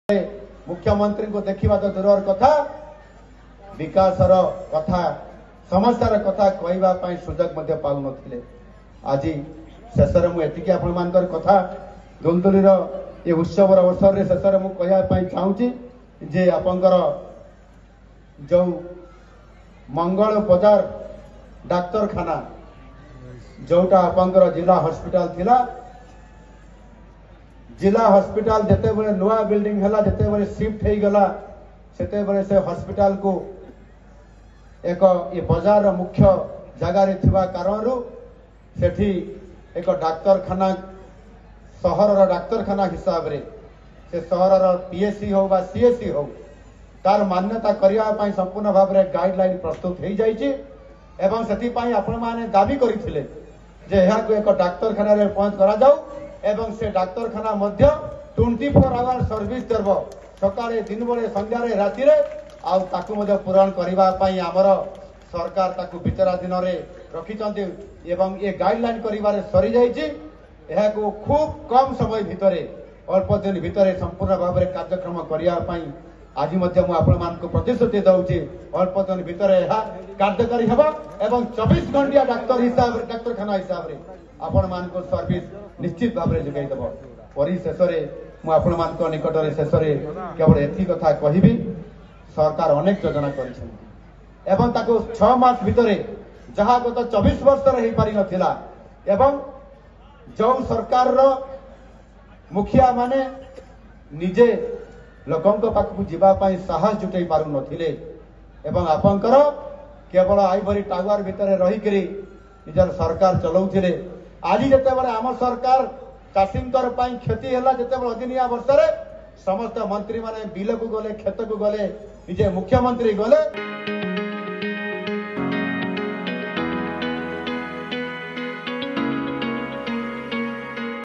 मुख्यमंत्री को देखा तो दूर कथा विकासर कथा समस्यार कथा कहवाई सुजोग पाऊ न आज शेष मुझे आपण कथा दुलदुलीर ये उत्सव अवसर में शेष मुझे चाहूँगी जे आपंकर जो मंगल बजार डाक्तरखाना जोटा आपंकर जिला हॉस्पिटल थिला जिला हॉस्पिटल जिते बड़े नुआ बिल्डिंग है जिते बड़े शिफ्ट हो गला सेते बड़े से हॉस्पिटल को एक ये बाजार मुख्य जगार कारण सेठी एक डाक्तरखाना सहर डाक्तरखाना हिसाब रे से सहर पीएससी हो बा सीएससी हो तार मान्यता करने संपूर्ण भाव में गाइडलाइन प्रस्तुत हो जाइए एवं से आपण माने दाबी करथिले जे यह को एक डाक्तरखाना रे पहुंच करा जाऊ एवं से डाक्तरखाना मध्य 24 आवर सर्विस देव सकाळे दिन बेले संध्या राति पूरण करने आमर सरकार ताकू विचाराधीन रखिंट एवं ये गाइडलाइन कर सरी जाइए यह को खूब कम समय भितर अल्प दिन भितर संपूर्ण भाव में कार्यक्रम करने आज मुझे प्रतिश्रुति दूसरी अल्प दिन भितर कार्यकारी हेब एवं 24 घंटिया डाक्तर हिसाब डाक्तरखाना हिसाब से आपण मान सर्विस निश्चित भाव में जोगाई देव परी शेष में निकट में शेष केवल एति कथा कहबी सरकार अनेक योजना कर 6 मास भितर जहाँ गत 24 वर्ष हो पारि नथिला एवं जो सरकार मुखिया माने निजे लोकों पाखक जीवाई साहस जुटाई पारु नथिले एवं आपंकर केवल आइवरी टावर भितर रहीकि निजर सरकार चलाउथिले आज जिते बड़े आम सरकार चाषींकर क्षति है जिते बड़े अदिनिया वर्ष समस्त मंत्री माने बिल को गले खेत को गले निजे मुख्यमंत्री गले।